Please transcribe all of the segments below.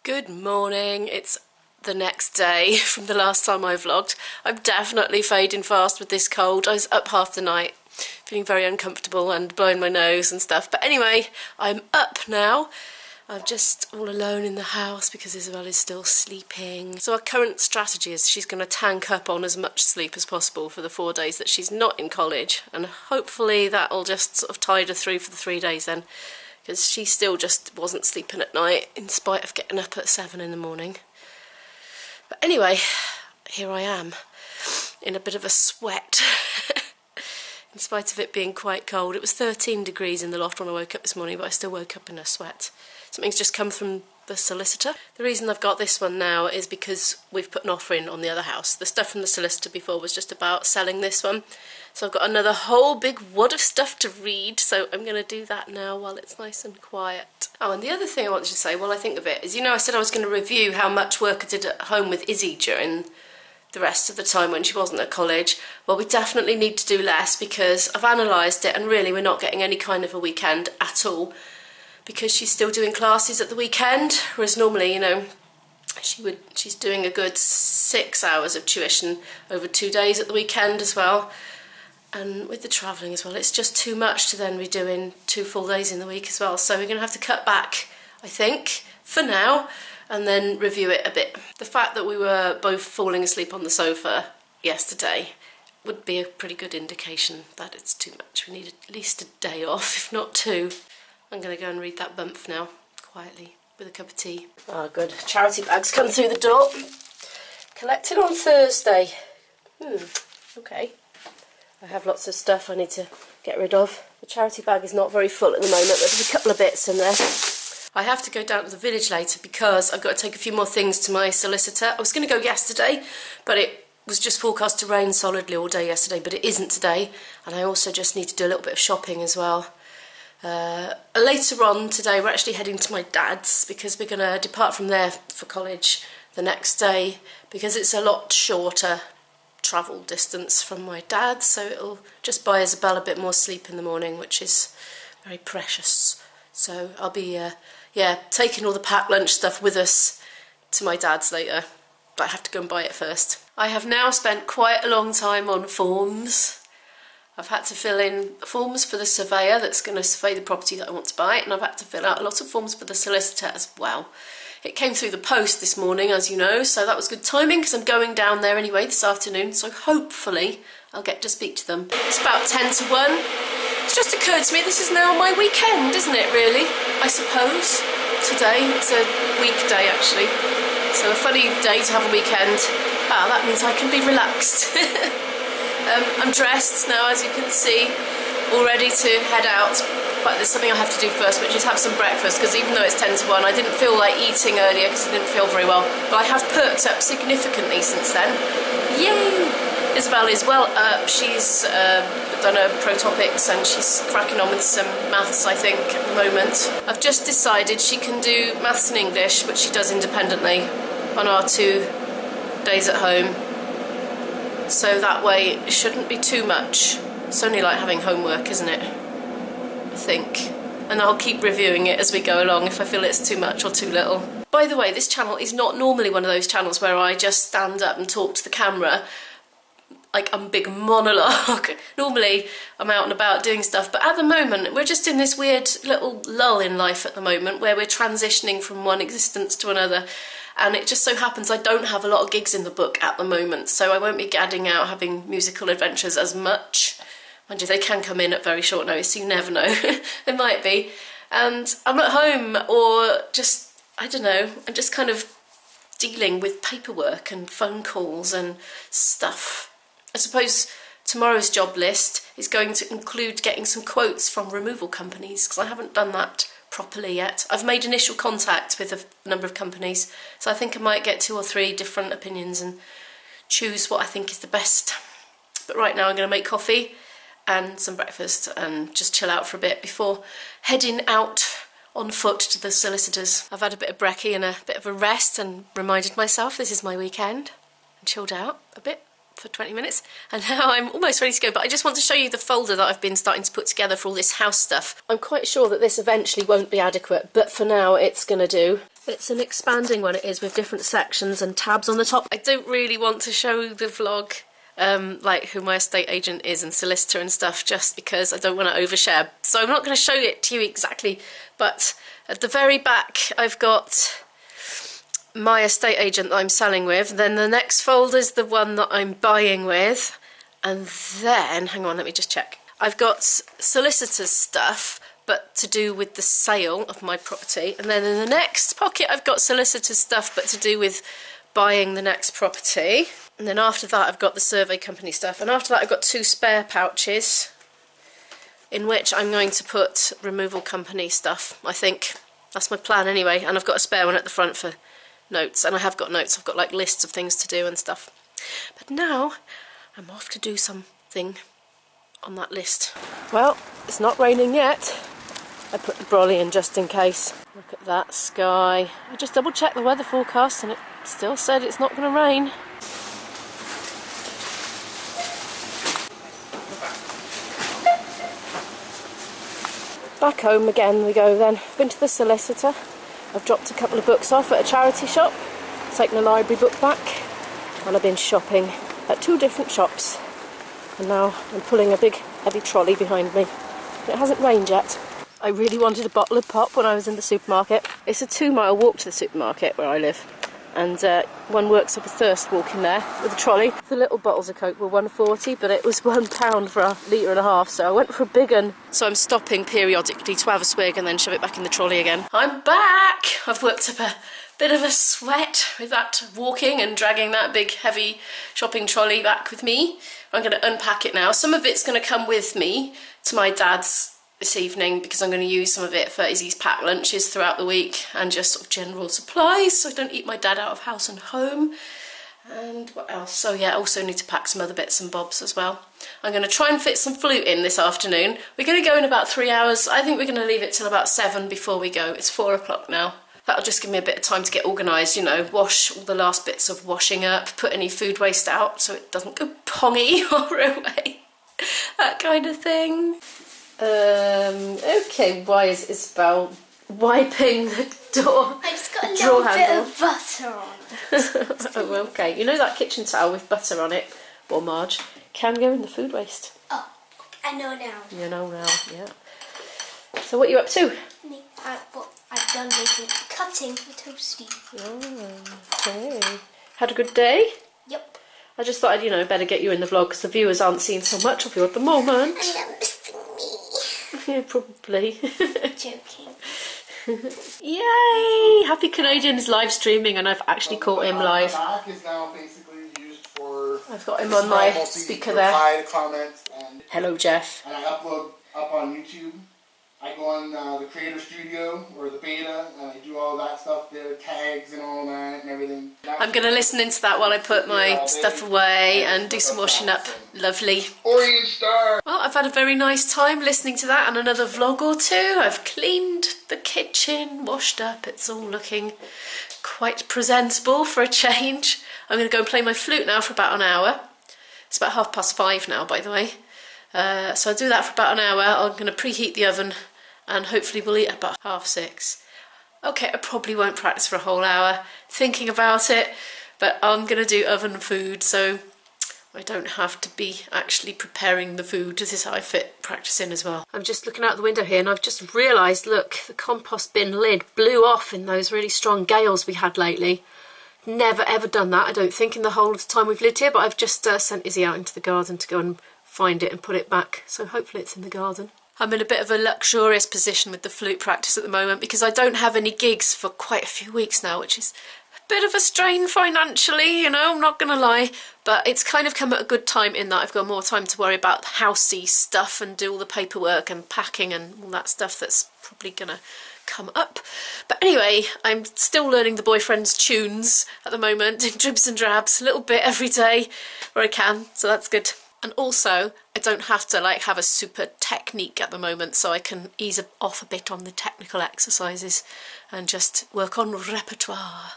Good morning. It's the next day from the last time I vlogged. I'm definitely fading fast with this cold. I was up half the night, feeling very uncomfortable and blowing my nose and stuff. But anyway, I'm up now. I'm just all alone in the house because Isabel is still sleeping. So our current strategy is she's going to tank up on as much sleep as possible for the 4 days that she's not in college. And hopefully that'll just sort of tide her through for the 3 days then. Because she still just wasn't sleeping at night in spite of getting up at 7 in the morning. But anyway, here I am in a bit of a sweat. In spite of it being quite cold. It was 13 degrees in the loft when I woke up this morning, but I still woke up in a sweat. Something's just come from the solicitor. The reason I've got this one now is because we've put an offer in on the other house. The stuff from the solicitor before was just about selling this one. So I've got another whole big wad of stuff to read, so I'm going to do that now while it's nice and quiet. Oh, and the other thing I wanted to say while I think of it is, you know, I said I was going to review how much work I did at home with Izzy during the rest of the time when she wasn't at college. Well, we definitely need to do less because I've analysed it and really we're not getting any kind of a weekend at all because she's still doing classes at the weekend, whereas normally, you know, she's doing a good 6 hours of tuition over 2 days at the weekend as well. And with the travelling as well, it's just too much to then be doing 2 full days in the week as well. So we're going to have to cut back, I think, for now, and then review it a bit. The fact that we were both falling asleep on the sofa yesterday would be a pretty good indication that it's too much. We need at least a day off, if not 2. I'm going to go and read that bump now, quietly, with a cup of tea. Oh, good. Charity bags come through the door. Collected on Thursday. Okay. I have lots of stuff I need to get rid of. The charity bag is not very full at the moment. There's a couple of bits in there. I have to go down to the village later because I've got to take a few more things to my solicitor. I was going to go yesterday, but it was just forecast to rain solidly all day yesterday, but it isn't today. And I also just need to do a little bit of shopping as well. Later on today, we're actually heading to my dad's because we're going to depart from there for college the next day because it's a lot shorter travel distance from my dad's, so it'll just buy Isabel a bit more sleep in the morning, which is very precious. So I'll be taking all the packed lunch stuff with us to my dad's later, but I have to go and buy it first. I have now spent quite a long time on forms. I've had to fill in forms for the surveyor that's going to survey the property that I want to buy, and I've had to fill out a lot of forms for the solicitor as well. It came through the post this morning, as you know, so that was good timing because I'm going down there anyway this afternoon, so hopefully I'll get to speak to them. It's about 10 to 1. It's just occurred to me this is now my weekend, isn't it, really? I suppose. Today, it's a weekday actually, so a funny day to have a weekend. Ah, that means I can be relaxed. I'm dressed now, as you can see, all ready to head out. But there's something I have to do first, which is have some breakfast, because even though it's 10 to 1, I didn't feel like eating earlier because I didn't feel very well. But I have perked up significantly since then. Yay! Isabel is well up. She's done her pro-topics and she's cracking on with some maths, I think, at the moment. I've just decided she can do maths and English, which she does independently, on our 2 days at home. So that way it shouldn't be too much. It's only like having homework, isn't it? I think. And I'll keep reviewing it as we go along if I feel it's too much or too little. By the way, this channel is not normally one of those channels where I just stand up and talk to the camera like a big monologue. Normally I'm out and about doing stuff, but at the moment we're just in this weird little lull in life at the moment where we're transitioning from one existence to another. And it just so happens I don't have a lot of gigs in the book at the moment, so I won't be gadding out having musical adventures as much. Mind you, they can come in at very short notice, so you never know. They might be. And I'm at home, or just, I don't know, I'm just kind of dealing with paperwork and phone calls and stuff. I suppose tomorrow's job list is going to include getting some quotes from removal companies, because I haven't done that properly yet. I've made initial contact with a number of companies, so I think I might get 2 or 3 different opinions and choose what I think is the best. But right now I'm going to make coffee and some breakfast and just chill out for a bit before heading out on foot to the solicitors. I've had a bit of brekkie and a bit of a rest and reminded myself this is my weekend and chilled out a bit for 20 minutes, and now I'm almost ready to go. But I just want to show you the folder that I've been starting to put together for all this house stuff. I'm quite sure that this eventually won't be adequate, but for now it's gonna do. It's an expanding one, it is, with different sections and tabs on the top. I don't really want to show the vlog like who my estate agent is and solicitor and stuff, just because I don't want to overshare. So I'm not going to show it to you exactly, but at the very back I've got my estate agent that I'm selling with. Then the next folder is the one that I'm buying with, and then, hang on, let me just check. I've got solicitor's stuff, but to do with the sale of my property. And then in the next pocket I've got solicitor's stuff, but to do with buying the next property. And then after that I've got the survey company stuff. And after that I've got 2 spare pouches in which I'm going to put removal company stuff, I think. That's my plan anyway. And I've got a spare one at the front for notes. And I have got notes. I've got like lists of things to do and stuff. But now I'm off to do something on that list. Well, it's not raining yet. I put the brolly in just in case. Look at that sky. I just double checked the weather forecast and it still said it's not going to rain. Back home again we go then. Been to the solicitor. I've dropped a couple of books off at a charity shop. Taken a library book back. And I've been shopping at 2 different shops. And now I'm pulling a big heavy trolley behind me. It hasn't rained yet. I really wanted a bottle of pop when I was in the supermarket. It's a 2-mile walk to the supermarket where I live. And one works up a thirst walking there with a trolley. The little bottles of Coke were £1.40, but it was £1 for a litre and a half, so I went for a big one. So I'm stopping periodically to have a swig and then shove it back in the trolley again. I'm back! I've worked up a bit of a sweat with that walking and dragging that big heavy shopping trolley back with me. I'm going to unpack it now. Some of it's going to come with me to my dad's this evening because I'm going to use some of it for Izzy's packed lunches throughout the week and just sort of general supplies so I don't eat my dad out of house and home. And what else? So yeah, I also need to pack some other bits and bobs as well. I'm going to try and fit some flute in this afternoon. We're going to go in about 3 hours. I think we're going to leave it till about 7 before we go. It's 4 o'clock now. That'll just give me a bit of time to get organised, you know, wash all the last bits of washing up, put any food waste out so it doesn't go pongy or away. That kind of thing. Okay, why is Isabel wiping the door? I just got a little bit of butter on it. Oh, okay. You know that kitchen towel with butter on it, or Marge, can go in the food waste. Oh, I know now. You know now, yeah. So what are you up to? I've done making cutting the toasty. Oh, okay. Had a good day? Yep. I just thought I'd, you know, better get you in the vlog because the viewers aren't seeing so much of you at the moment. And you're missing me. Yeah, probably. Joking. Yay! Happy Canadian's live streaming and I've actually caught him live. The back is now basically used for... I've got him on my speaker there. Reply to comments and... Hello, Jeff. And I upload up on YouTube. I go on the Creator Studio or the beta and I do all that stuff there, tags and all that and everything. I'm going to listen into that while I put my stuff away and do some washing up. Lovely. Orange Star! Well, I've had a very nice time listening to that and another vlog or 2. I've cleaned the kitchen, washed up. It's all looking quite presentable for a change. I'm going to go and play my flute now for about an hour. It's about 5:30 now, by the way. So I'll do that for about an hour. I'm going to preheat the oven and hopefully we'll eat at about 6:30. Okay, I probably won't practice for a whole hour thinking about it, but I'm going to do oven food so I don't have to be actually preparing the food. This is how I fit practice in as well. I'm just looking out the window here and I've just realised, look, the compost bin lid blew off in those really strong gales we had lately. Never ever done that, I don't think, in the whole of the time we've lived here, but I've just sent Izzy out into the garden to go and find it and put it back, so hopefully it's in the garden. I'm in a bit of a luxurious position with the flute practice at the moment because I don't have any gigs for quite a few weeks now, which is a bit of a strain financially, you know, I'm not going to lie, but it's kind of come at a good time in that I've got more time to worry about housey stuff and do all the paperwork and packing and all that stuff that's probably going to come up. But anyway, I'm still learning the boyfriend's tunes at the moment in dribs and drabs, a little bit every day where I can, so that's good. And also, I don't have to like have a super technique at the moment, so I can ease off a bit on the technical exercises and just work on repertoire.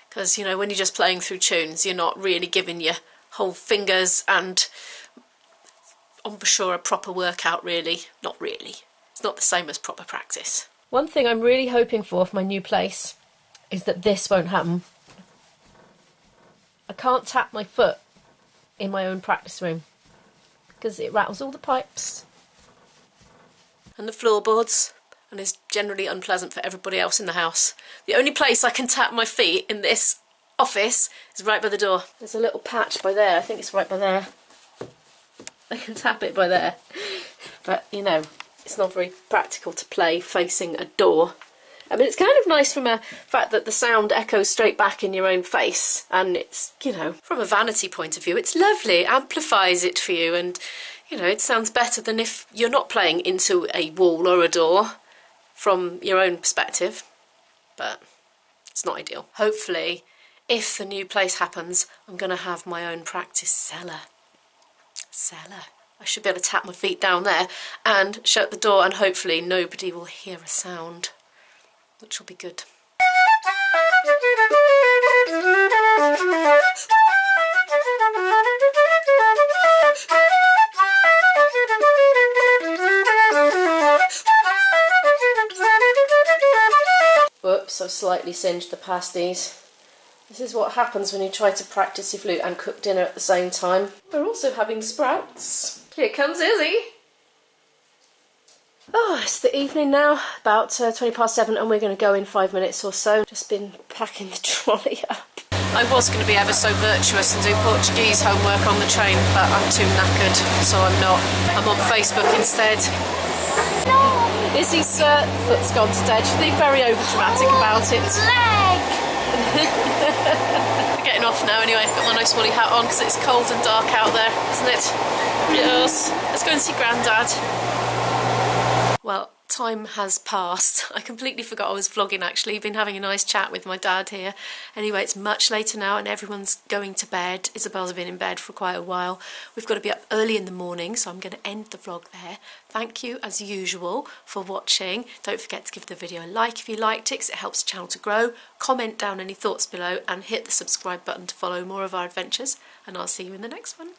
Because, you know, when you're just playing through tunes, you're not really giving your whole fingers and embouchure a proper workout, really. Not really. It's not the same as proper practice. One thing I'm really hoping for my new place is that this won't happen. I can't tap my foot in my own practice room because it rattles all the pipes and the floorboards and is generally unpleasant for everybody else in the house. The only place I can tap my feet in this office is right by the door. There's a little patch by there, I think it's right by there. I can tap it by there. But, you know, it's not very practical to play facing a door. I mean, it's kind of nice from a fact that the sound echoes straight back in your own face, and it's, you know, from a vanity point of view, it's lovely, it amplifies it for you, and, you know, it sounds better than if you're not playing into a wall or a door from your own perspective, but it's not ideal. Hopefully, if the new place happens, I'm going to have my own practice cellar. I should be able to tap my feet down there and shut the door, and hopefully nobody will hear a sound, which will be good. Whoops, I've slightly singed the pasties. This is what happens when you try to practice your flute and cook dinner at the same time. We're also having sprouts. Here comes Izzy. Oh, it's the evening now, about 7:20, and we're going to go in 5 minutes or so. Just been packing the trolley up. I was going to be ever so virtuous and do Portuguese homework on the train, but I'm too knackered, so I'm not. I'm on Facebook instead. No! Izzy's foot's gone to dead. She's being very overdramatic about it. Leg! We're getting off now anyway. I've got my nice woolly hat on because it's cold and dark out there, isn't it? Yes. Let's go and see Grandad. Well, time has passed. I completely forgot I was vlogging actually. Been having a nice chat with my dad here. Anyway, it's much later now and everyone's going to bed. Isabel's been in bed for quite a while. We've got to be up early in the morning, so I'm going to end the vlog there. Thank you as usual for watching. Don't forget to give the video a like if you liked it, because it helps the channel to grow. Comment down any thoughts below and hit the subscribe button to follow more of our adventures, and I'll see you in the next one.